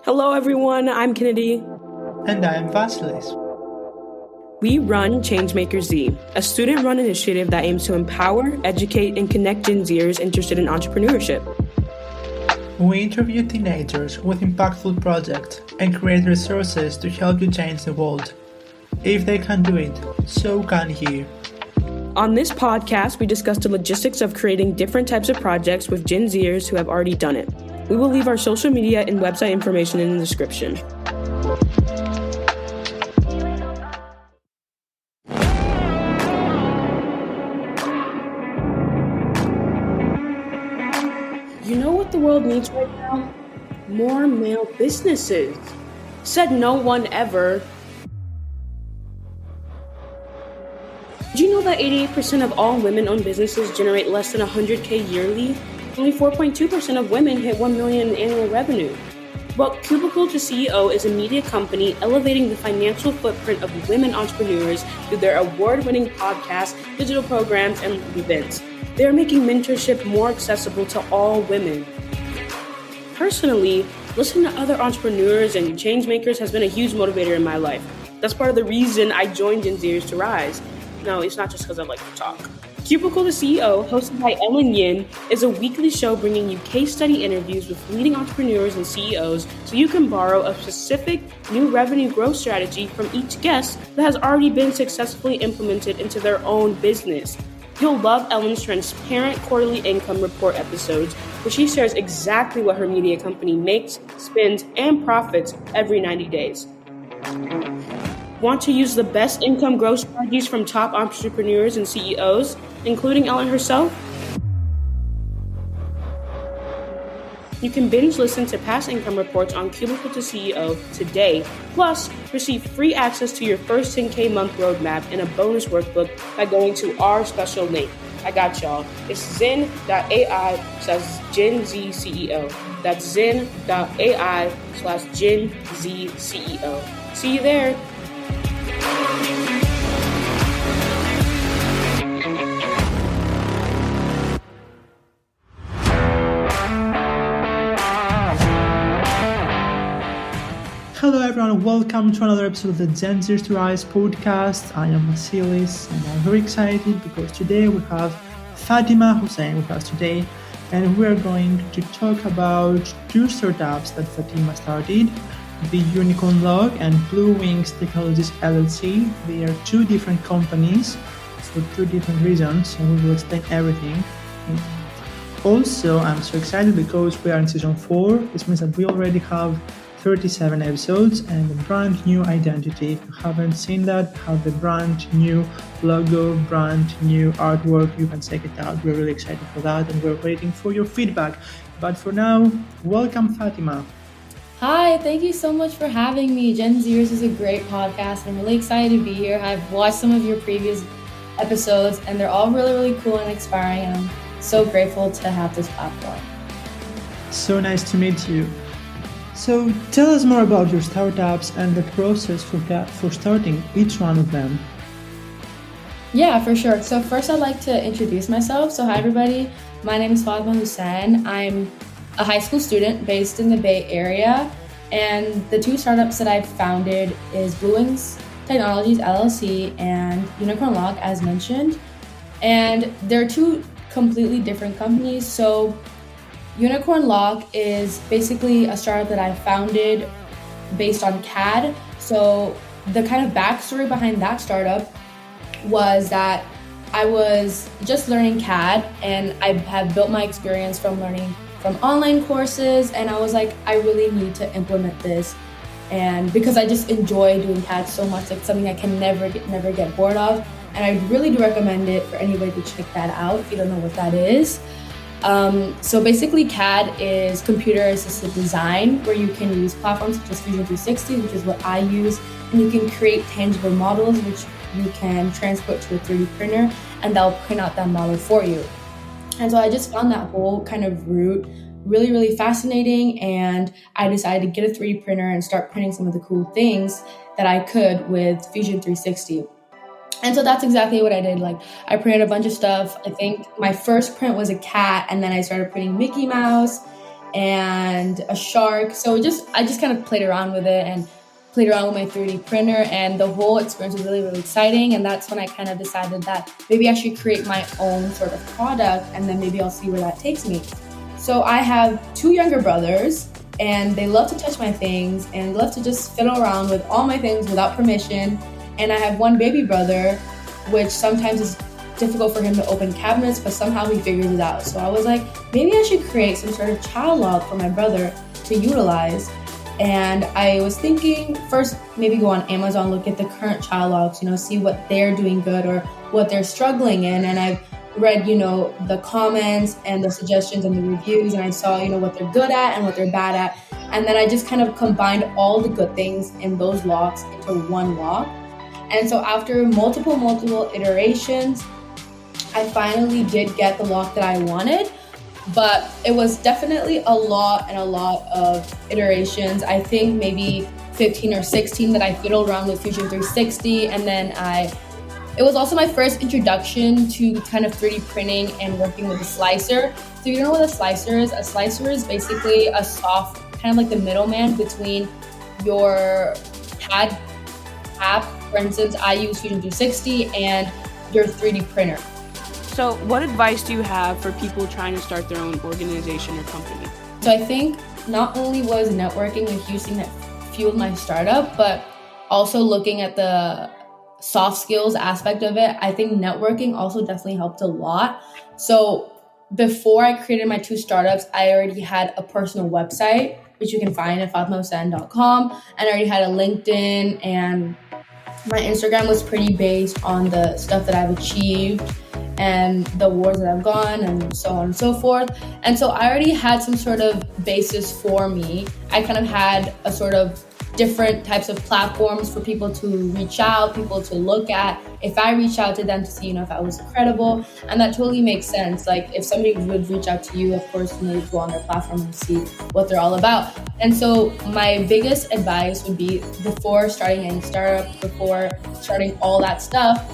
Hello everyone, I'm Kennedy. And I'm Vasilis. We run Changemaker Z, a student-run initiative that aims to empower, educate, and connect Gen Zers interested in entrepreneurship. We interview teenagers with impactful projects and create resources to help you change the world. If they can do it, so can you. On this podcast, we discuss the logistics of creating different types of projects with Gen Zers who have already done it. We will leave our social media and website information in the description. You know what the world needs right now? More male businesses. Said no one ever. Did you know that 88% of all women-owned businesses generate less than $100K yearly? Only 4.2% of women hit $1 million in annual revenue. Well, Cubicle to CEO is a media company elevating the financial footprint of women entrepreneurs through their award-winning podcasts, digital programs, and events. They are making mentorship more accessible to all women. Personally, listening to other entrepreneurs and changemakers has been a huge motivator in my life. That's part of the reason I joined Gen Zers to Rise. No, it's not just because I like to talk. Cubicle to CEO, hosted by Ellen Yin, is a weekly show bringing you case study interviews with leading entrepreneurs and CEOs so you can borrow a specific new revenue growth strategy from each guest that has already been successfully implemented into their own business. You'll love Ellen's transparent quarterly income report episodes, where she shares exactly what her media company makes, spends, and profits every 90 days. Want to use the best income growth strategies from top entrepreneurs and CEOs, including Ellen herself? You can binge listen to past income reports on Cubicle to CEO today, plus receive free access to your first 10K month roadmap and a bonus workbook by going to our special link. I got y'all. It's zen.ai/GenZCEO. That's zen.ai/GenZCEO. See you there. Hello everyone, welcome to another episode of the Gen Zers to Rise podcast. I am Vasilis and I'm very excited because today we have Fatimah Hussain with us today, and we are going to talk about two startups that Fatima started, the Unicorn Log and Blue Wings Technologies LLC. They are two different companies for two different reasons, and we will explain everything. Also, I'm so excited because we are in season 4. This means that we already have 37 episodes and a brand new identity. If you haven't seen that, have a brand new logo, brand new artwork, you can check it out. We're really excited for that and we're waiting for your feedback. But for now, welcome Fatima. Hi, thank you so much for having me. Gen Zers is a great podcast and I'm really excited to be here. I've watched some of your previous episodes and they're all really, really cool and inspiring, and I'm so grateful to have this platform. So nice to meet you. So tell us more about your startups and the process for starting each one of them. Yeah, for sure. So first I'd like to introduce myself. So hi everybody, my name is Fatimah Hussain. I'm a high school student based in the Bay Area, and the two startups that I've founded is Blue Wings Technologies LLC and Unicorn Log, as mentioned. And they're two completely different companies. So Unicorn Log is basically a startup that I founded based on CAD. So the kind of backstory behind that startup was that I was just learning CAD and I had built my experience from learning from online courses, and I was like, I really need to implement this. And because I just enjoy doing CAD so much, it's something I can never get bored of. And I really do recommend it for anybody to check that out if you don't know what that is. So basically CAD is computer assisted design, where you can use platforms such as Fusion 360, which is what I use, and you can create tangible models which you can transport to a 3D printer and they'll print out that model for you. And so I just found that whole kind of route really, really fascinating, and I decided to get a 3D printer and start printing some of the cool things that I could with Fusion 360. And so that's exactly what I did. Like, I printed a bunch of stuff. I think my first print was a cat, and then I started printing Mickey Mouse, and a shark. So I just kind of played around with it and played around with my 3D printer, and the whole experience was really, really exciting. And that's when I kind of decided that maybe I should create my own sort of product, and then maybe I'll see where that takes me. So I have 2 younger brothers, and they love to touch my things and love to just fiddle around with all my things without permission. And I have 1 baby brother, which sometimes is difficult for him to open cabinets, but somehow he figures it out. So I was like, maybe I should create some sort of child log for my brother to utilize. And I was thinking first, maybe go on Amazon, look at the current child logs, see what they're doing good or what they're struggling in. And I've read, the comments and the suggestions and the reviews, and I saw, what they're good at and what they're bad at. And then I just kind of combined all the good things in those logs into one log. And so after multiple iterations, I finally did get the log that I wanted. But it was definitely a lot of iterations. I think maybe 15 or 16 that I fiddled around with Fusion 360. And then it was also my first introduction to kind of 3D printing and working with a slicer. So you know what a slicer is? A slicer is basically a soft, kind of like the middleman between your CAD app. For instance, I use Fusion 360 and your 3D printer. So what advice do you have for people trying to start their own organization or company? So I think not only was networking a huge thing that fueled my startup, but also looking at the soft skills aspect of it, I think networking also definitely helped a lot. So before I created my 2 startups, I already had a personal website, which you can find at fatimahhussain.com. And I already had a LinkedIn, and my Instagram was pretty based on the stuff that I've achieved and the awards that I've gotten and so on and so forth. And so I already had some sort of basis for me. I kind of had a sort of different types of platforms for people to reach out, people to look at. If I reach out to them to see, if I was credible, and that totally makes sense. Like if somebody would reach out to you, of course, you go on their platform and see what they're all about. And so my biggest advice would be before starting any startup, before starting all that stuff,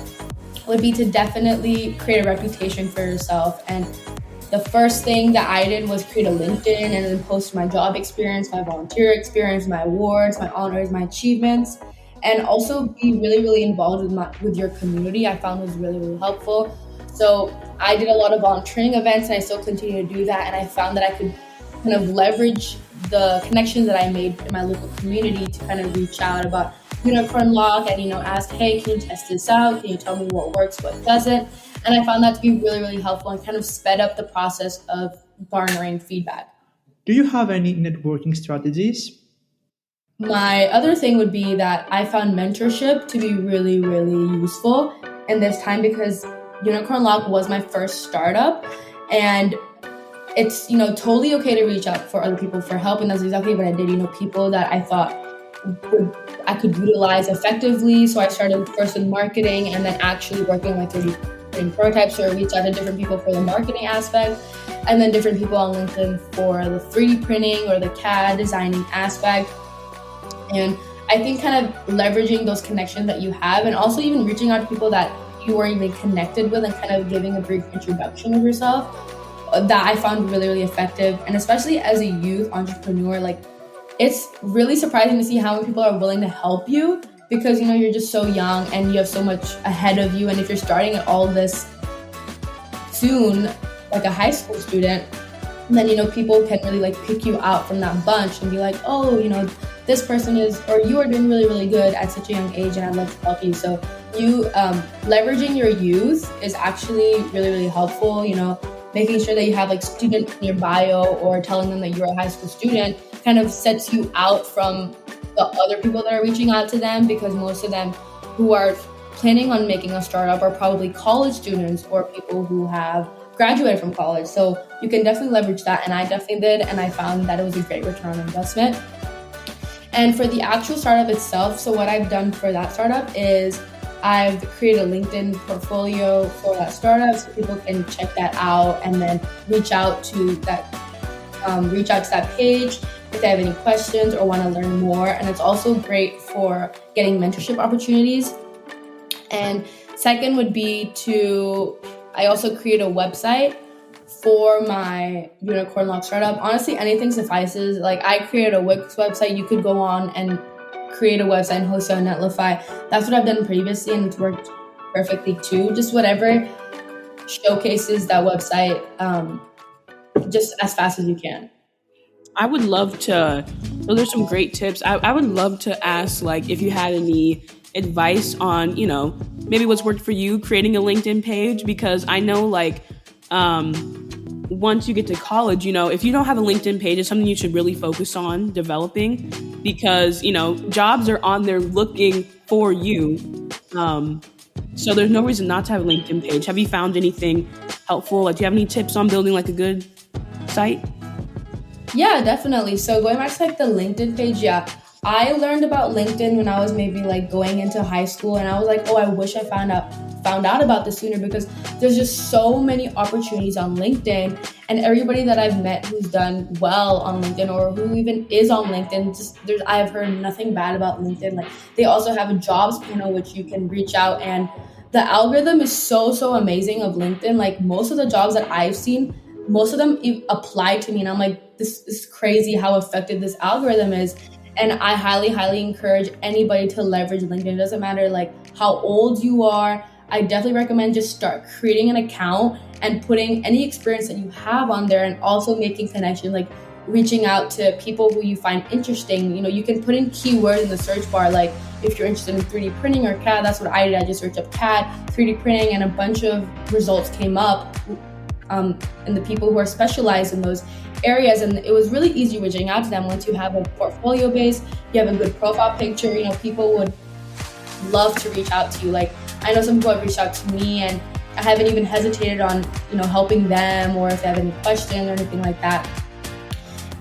would be to definitely create a reputation for yourself. And the first thing that I did was create a LinkedIn and then post my job experience, my volunteer experience, my awards, my honors, my achievements, and also be really, really involved with your community. I found was really, really helpful. So I did a lot of volunteering events, and I still continue to do that. And I found that I could kind of leverage the connections that I made in my local community to kind of reach out about Unicorn Lock and, ask, hey, can you test this out? Can you tell me what works, what doesn't? And I found that to be really, really helpful and kind of sped up the process of garnering feedback. Do you have any networking strategies? My other thing would be that I found mentorship to be really, really useful in this time because Unicorn Lock was my first startup, and it's, totally okay to reach out for other people for help. And that's exactly what I did. People that I thought I could utilize effectively. So I started first with marketing and then actually working on my 3D printing prototypes. So I reached out to different people for the marketing aspect, and then different people on LinkedIn for the 3D printing or the CAD designing aspect. And I think kind of leveraging those connections that you have, and also even reaching out to people that you weren't even connected with, and kind of giving a brief introduction of yourself, that I found really, really effective. And especially as a youth entrepreneur, it's really surprising to see how many people are willing to help you because, you're just so young and you have so much ahead of you. And if you're starting at all this soon, like a high school student, then, people can really pick you out from that bunch and be like, oh, this person is, or you are doing really, really good at such a young age and I'd love to help you. So you leveraging your youth is actually really, really helpful. Making sure that you have student in your bio or telling them that you're a high school student kind of sets you out from the other people that are reaching out to them, because most of them who are planning on making a startup are probably college students or people who have graduated from college. So you can definitely leverage that, and I definitely did, and I found that it was a great return on investment. And for the actual startup itself, so what I've done for that startup is I've created a LinkedIn portfolio for that startup so people can check that out and then reach out to that page if they have any questions or want to learn more. And it's also great for getting mentorship opportunities. And second would be I also create a website for my unicorn lock startup, honestly, anything suffices. Like, I created a Wix website. You could go on and create a website and host it on Netlify. That's what I've done previously, and it's worked perfectly too. Just whatever showcases that website just as fast as you can. I would love to, those are some great tips. I would love to ask, like, if you had any advice on, you know, maybe what's worked for you creating a LinkedIn page, because I know, like, once you get to college, you know, if you don't have a LinkedIn page, it's something you should really focus on developing, because, you know, jobs are on there looking for you. So there's no reason not to have a LinkedIn page. Have you found anything helpful? Like, do you have any tips on building like a good site? Yeah, definitely. So going back to like the LinkedIn page, I learned about LinkedIn when I was maybe like going into high school, and I was like, oh, I wish I found out about this sooner, because there's just so many opportunities on LinkedIn, and everybody that I've met who's done well on LinkedIn or who even is on LinkedIn, I've heard nothing bad about LinkedIn. Like, they also have a jobs panel which you can reach out, and the algorithm is so amazing of LinkedIn. Like, most of the jobs that I've seen, most of them apply to me, and I'm like, this is crazy how effective this algorithm is. And I highly encourage anybody to leverage LinkedIn. It doesn't matter like how old you are. I definitely recommend just start creating an account and putting any experience that you have on there, and also making connections, like reaching out to people who you find interesting. You know, you can put in keywords in the search bar, like if you're interested in 3D printing or CAD. That's what I did. I just searched up CAD, 3D printing, and a bunch of results came up. And the people who are specialized in those areas, and it was really easy reaching out to them. Once you have a portfolio base, you have a good profile picture, you know, people would love to reach out to you. Like, I know some people have reached out to me, and I haven't even hesitated on, you know, helping them, or if they have any questions or anything like that.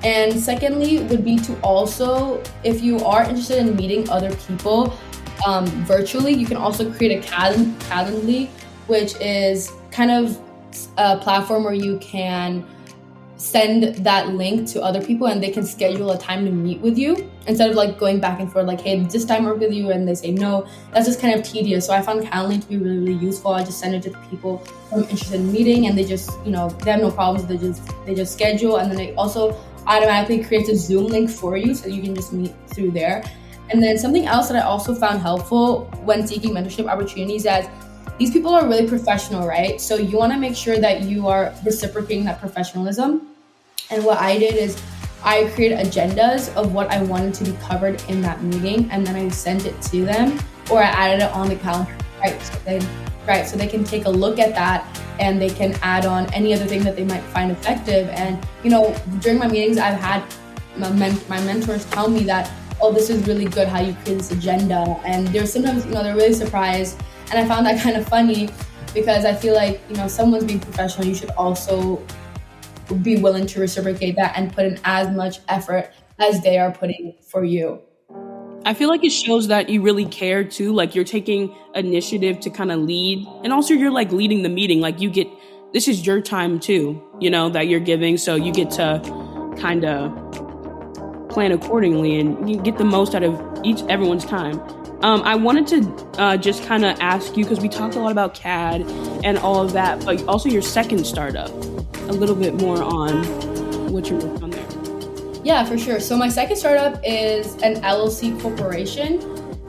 And secondly would be to also, if you are interested in meeting other people virtually, you can also create a Calendly, which is kind of a platform where you can send that link to other people, and they can schedule a time to meet with you, instead of like going back and forth like, hey, this time work with you, and they say no. That's just kind of tedious. So I found Calendly to be really useful. I just send it to the people who I'm interested in meeting, and they just, you know, they have no problems. They just schedule, and then it also automatically creates a Zoom link for you, so you can just meet through there. And then something else that I also found helpful when seeking mentorship opportunities is these people are really professional, right? So you want to make sure that you are reciprocating that professionalism. And what I did is I created agendas of what I wanted to be covered in that meeting, and then I sent it to them, or I added it on the calendar, right? So they can take a look at that, and they can add on any other thing that they might find effective. And, you know, during my meetings, I've had my mentors tell me that, oh, this is really good how you create this agenda. And they're sometimes, you know, they're really surprised. And I found that kind of funny, because I feel like, you know, someone's being professional, you should also be willing to reciprocate that and put in as much effort as they are putting for you. I feel like it shows that you really care too. Like, you're taking initiative to kind of lead, and also you're like leading the meeting. Like, this is your time too, you know, that you're giving. So you get to kind of plan accordingly, and you get the most out of everyone's time. I wanted to just kind of ask you, because we talked a lot about CAD and all of that, but also your second startup, a little bit more on what you're working on there. Yeah, for sure. So my second startup is an LLC corporation,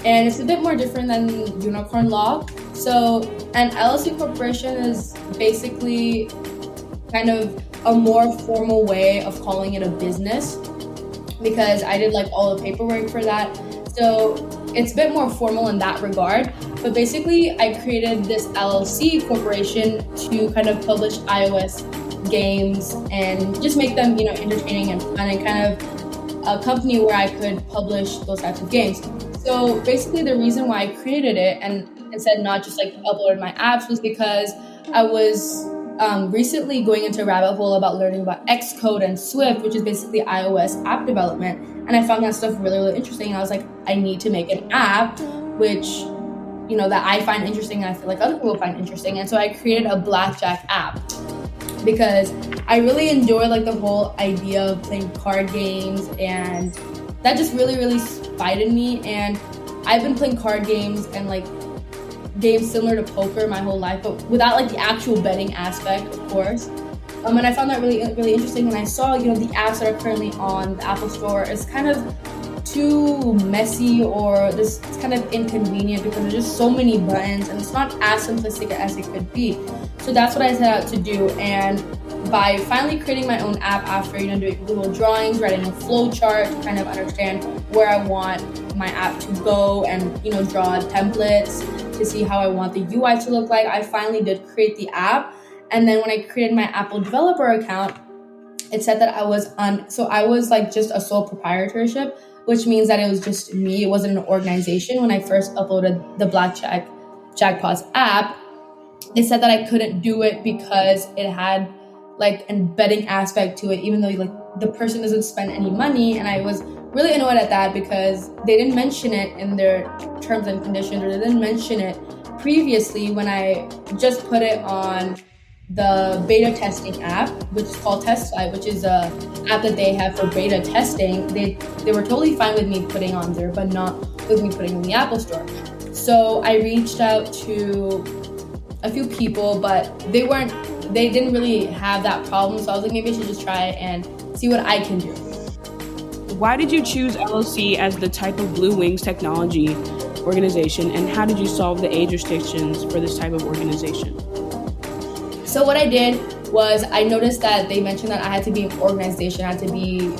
and it's a bit more different than Unicorn Law. So an LLC corporation is basically kind of a more formal way of calling it a business, because I did like all the paperwork for that. So it's a bit more formal in that regard. But basically, I created this LLC corporation to kind of publish iOS games and just make them, you know, entertaining and fun, and kind of a company where I could publish those types of games. So basically, the reason why I created it and instead not just like uploaded my apps was because I was recently going into a rabbit hole about learning about Xcode and Swift, which is basically iOS app development. And I found that stuff really interesting. And I was like, I need to make an app which, you know, that I find interesting and I feel like other people find interesting. And so I created a blackjack app, because I really enjoy like the whole idea of playing card games, and that just really spited me. And I've been playing card games and like games similar to poker my whole life, but without like the actual betting aspect, of course. And I found that really, really interesting when I saw, the apps that are currently on the Apple Store is kind of too messy, or it's kind of inconvenient because there's just so many buttons and it's not as simplistic as it could be. So that's what I set out to do. And by finally creating my own app after, doing little drawings, writing a flow chart to kind of understand where I want my app to go, and, draw templates to see how I want the UI to look like, I finally did create the app. And then when I created my Apple developer account, it said that I was like just a sole proprietorship, which means that it was just me. It wasn't an organization. When I first uploaded the Blackjack Jackpots app, they said that I couldn't do it because it had like an betting aspect to it, even though like the person doesn't spend any money. And I was really annoyed at that because they didn't mention it in their terms and conditions, or they didn't mention it previously when I just put it on the beta testing app, which is called TestFlight, which is a app that they have for beta testing. They were totally fine with me putting on there, but not with me putting in the Apple Store. So I reached out to a few people, but they didn't really have that problem. So I was like, maybe I should just try and see what I can do. Why did you choose LLC as the type of Blue Wings technology organization, and how did you solve the age restrictions for this type of organization? So what I did was I noticed that they mentioned that I had to be an organization, I had to be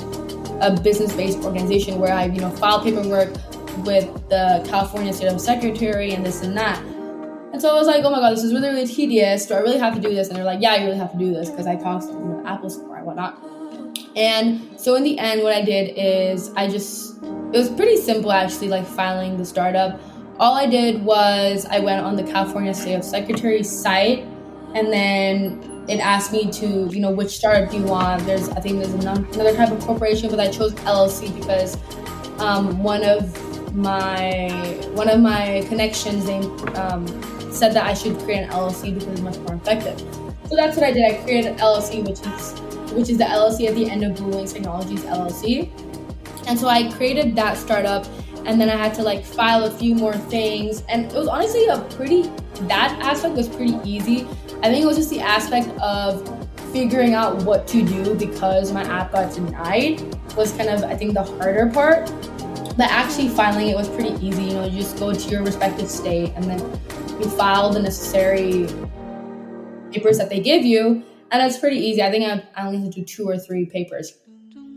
a business-based organization where I, file paperwork with the California State Secretary and this and that. And so I was like, oh my God, this is really, really tedious. Do I really have to do this? And they're like, yeah, you really have to do this because I talked to Apple Store and whatnot. And so in the end, what I did is it was pretty simple actually, like filing the startup. All I did was I went on the California State Secretary site, and then it asked me to, which startup do you want? I think there's another type of corporation, but I chose LLC because one of my connections said that I should create an LLC because it's much more effective. So that's what I did. I created an LLC, which is the LLC at the end of Blue Wings Technologies LLC. And so I created that startup, and then I had to like file a few more things. And it was honestly that aspect was pretty easy. I think it was just the aspect of figuring out what to do because my app got denied was kind of, I think, the harder part. But actually filing it was pretty easy. You just go to your respective state and then you file the necessary papers that they give you. And it's pretty easy. I think I only had to do 2 or 3 papers.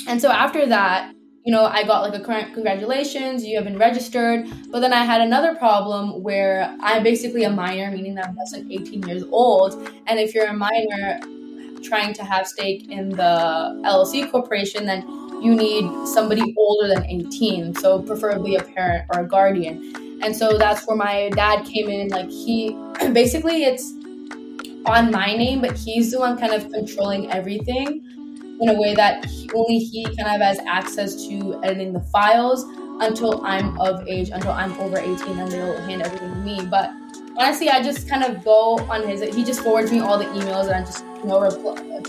And so after that, I got like a congratulations, you have been registered. But then I had another problem where I'm basically a minor, meaning that I'm less than 18 years old. And if you're a minor trying to have stake in the LLC corporation, then you need somebody older than 18. So preferably a parent or a guardian. And so that's where my dad came in. Like basically it's on my name, but he's the one kind of controlling everything in a way that only he kind of has access to editing the files until I'm of age, until I'm over 18, and they'll hand everything to me. But honestly, I just kind of go on he just forwards me all the emails and I just,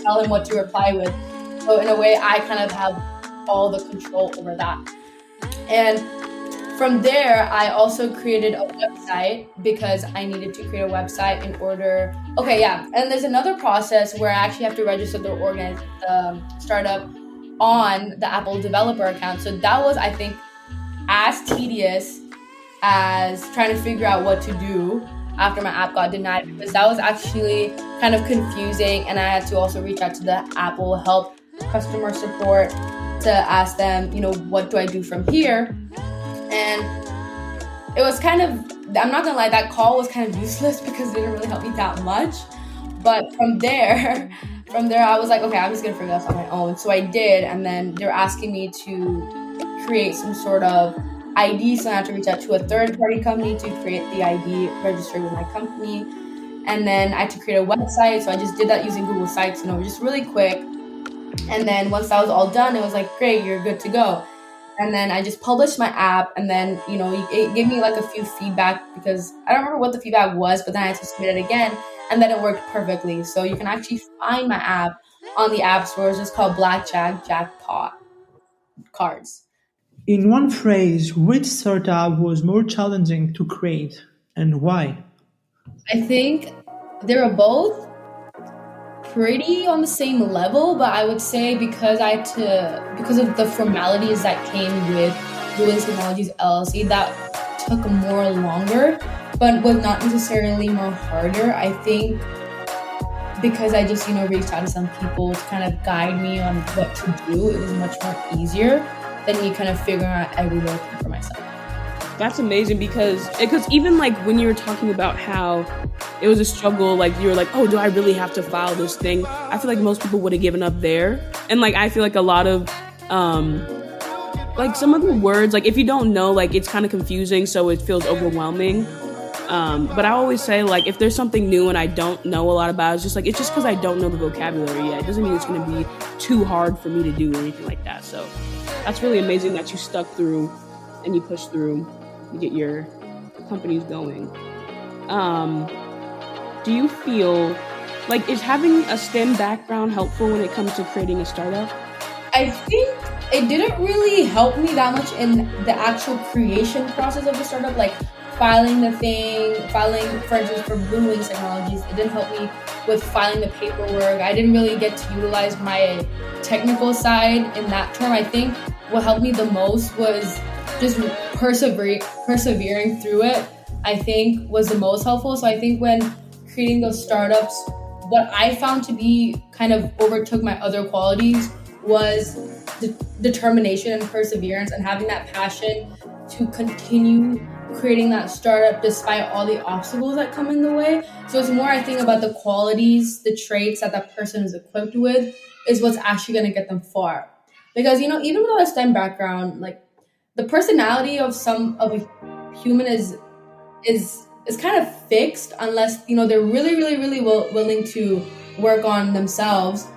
tell him what to reply with. So in a way, I kind of have all the control over that. And from there, I also created a website because I needed to create a website in order. Okay, yeah. And there's another process where I actually have to register the startup on the Apple developer account. So that was, I think, as tedious as trying to figure out what to do after my app got denied, because that was actually kind of confusing. And I had to also reach out to the Apple help customer support to ask them, what do I do from here? And it was kind of, I'm not gonna lie, that call was kind of useless because it didn't really help me that much. But from there, I was like, okay, I'm just gonna figure this on my own. So I did, and then they were asking me to create some sort of ID, so I had to reach out to a third-party company to create the ID registered with my company. And then I had to create a website, so I just did that using Google Sites, just really quick. And then once that was all done, it was like, great, you're good to go. And then I just published my app, and then, it gave me like a few feedback because I don't remember what the feedback was, but then I had to submit it again, and then it worked perfectly. So you can actually find my app on the App Store. It's just called Blackjack Jackpot Cards. In one phrase, which startup was more challenging to create and why? I think they were both. pretty on the same level, but I would say because of the formalities that came with Vasilis Technologies LLC, that took more longer, but was not necessarily more harder. I think because I just, reached out to some people to kind of guide me on what to do, it was much more easier than me kind of figuring out every little thing for myself. That's amazing because even like when you were talking about how it was a struggle, like you were like, oh, do I really have to file this thing? I feel like most people would have given up there. And like, I feel like a lot of, like some of the words, like if you don't know, like it's kind of confusing. So it feels overwhelming. But I always say like, if there's something new and I don't know a lot about it, it's just because I don't know the vocabulary yet. It doesn't mean it's going to be too hard for me to do or anything like that. So that's really amazing that you stuck through and you pushed through to get your companies going. Do you feel like, is having a STEM background helpful when it comes to creating a startup? I think it didn't really help me that much in the actual creation process of the startup, like filing, for instance, for Vasilis Technologies. It didn't help me with filing the paperwork. I didn't really get to utilize my technical side in that term. I think what helped me the most was just persevering through it, I think was the most helpful. So I think when creating those startups, what I found to be kind of overtook my other qualities was determination and perseverance and having that passion to continue creating that startup despite all the obstacles that come in the way. So it's more, I think, about the qualities, the traits that person is equipped with is what's actually going to get them far. Because, even without a STEM background, like the personality of a human is kind of fixed unless, they're really, really, really willing to work on themselves.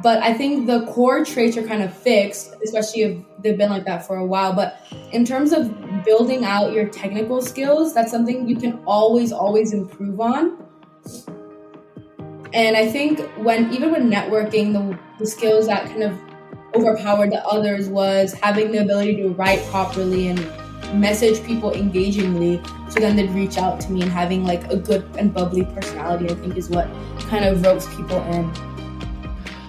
But I think the core traits are kind of fixed, especially if they've been like that for a while. But in terms of building out your technical skills, that's something you can always improve on. And I think even when networking, the skills that kind of overpowered the others was having the ability to write properly and message people engagingly, so then they'd reach out to me, and having like a good and bubbly personality, I think, is what kind of ropes people in.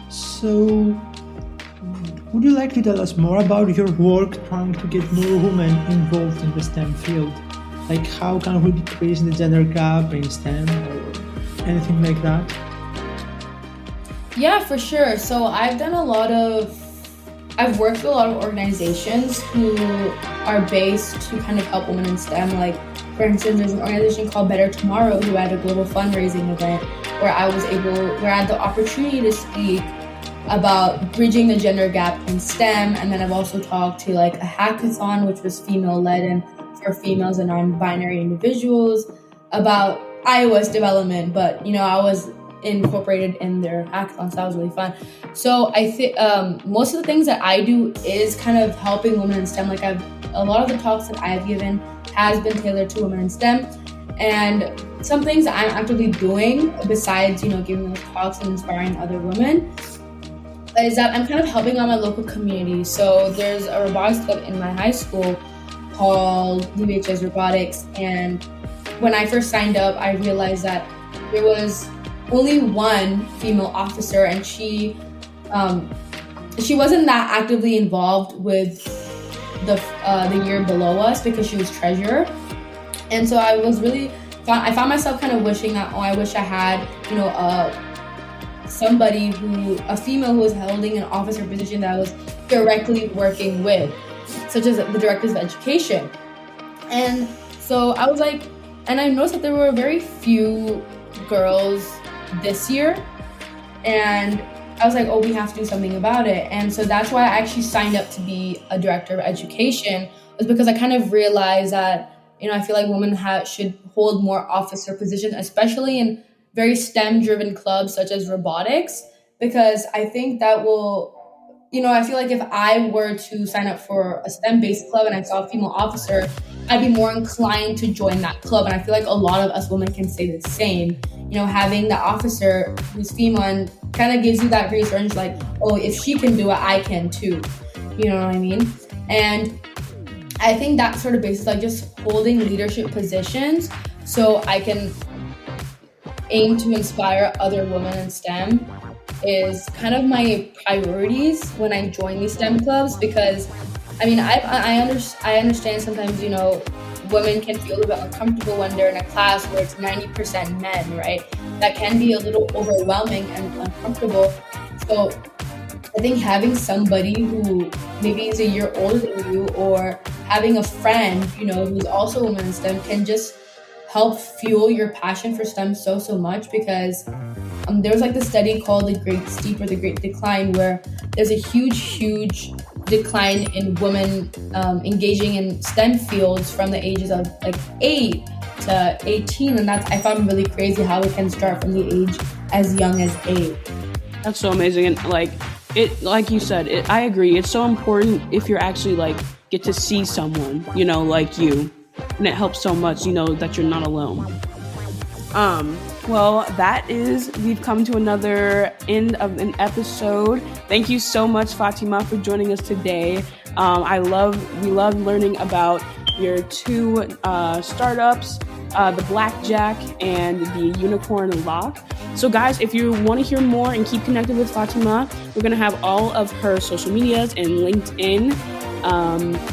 So, would you like to tell us more about your work trying to get more women involved in the STEM field? Like, how can we decrease the gender gap in STEM or anything like that? Yeah, for sure. So I've worked with a lot of organizations who are based to kind of help women in STEM. Like, for instance, there's an organization called Better Tomorrow who had a global fundraising event where I had the opportunity to speak about bridging the gender gap in STEM. And then I've also talked to like a hackathon, which was female-led and for females and non-binary individuals, about iOS development. But, I was incorporated in their hackathon, so that was really fun. So I think most of the things that I do is kind of helping women in STEM. Like a lot of the talks that I've given has been tailored to women in STEM. And some things that I'm actively doing besides, giving those talks and inspiring other women is that I'm kind of helping out my local community. So there's a robotics club in my high school called DBHS Robotics. And when I first signed up, I realized that there was only one female officer, and she wasn't that actively involved with the year below us because she was treasurer. And so I found myself kind of wishing that, I wish I had, a female who was holding an officer position that I was directly working with, such as the directors of education. And so I was like, and I noticed that there were very few girls this year, and I was like, oh, we have to do something about it. And so that's why I actually signed up to be a director of education, was because I kind of realized that, I feel like women should hold more officer positions, especially in very STEM-driven clubs such as robotics, because I think that will, I feel like if I were to sign up for a STEM-based club and I saw a female officer, I'd be more inclined to join that club. And I feel like a lot of us women can say the same. Having the officer who's female and kind of gives you that reassurance, like, oh, if she can do it, I can too. You know what I mean? And I think that sort of basis, like just holding leadership positions so I can aim to inspire other women in STEM is kind of my priorities when I join these STEM clubs, because I mean, I understand sometimes, women can feel a bit uncomfortable when they're in a class where it's 90% men, right? That can be a little overwhelming and uncomfortable. So I think having somebody who maybe is a year older than you, or having a friend, who's also a woman in STEM, can just help fuel your passion for STEM so much, because there's like the study called the Great Steep or the Great Decline, where there's a huge decline in women engaging in STEM fields from the ages of like 8 to 18, and I found really crazy how it can start from the age as young as 8. That's so amazing. And like you said, I agree. It's so important if you're actually like get to see someone, like you, and it helps so much, that you're not alone. Well, we've come to another end of an episode. Thank you so much, Fatima, for joining us today. We love learning about your 2 startups, the Blackjack and the Unicorn Lock. So guys, if you want to hear more and keep connected with Fatima, we're going to have all of her social medias and LinkedIn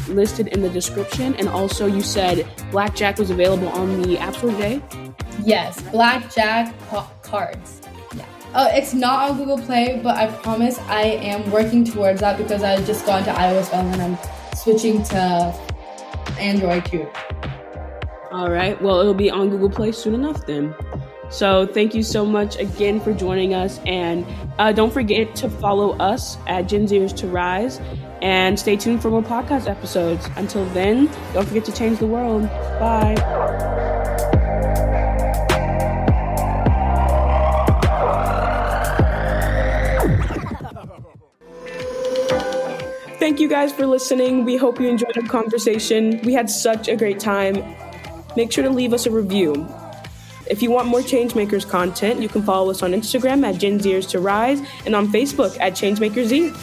listed in the description. And also, you said Blackjack was available on the App Store today? Yes, Blackjack cards. Yeah. Oh, it's not on Google Play, but I promise I am working towards that, because I just got into iOS phone and I'm switching to Android too. All right. Well, it'll be on Google Play soon enough then. So thank you so much again for joining us. And don't forget to follow us at Gen Zers to Rise, and stay tuned for more podcast episodes. Until then, don't forget to change the world. Bye. Thank you guys for listening. We hope you enjoyed our conversation. We had such a great time. Make sure to leave us a review. If you want more Changemakers content, you can follow us on Instagram at Gen Zers to Rise, and on Facebook at ChangemakersZ.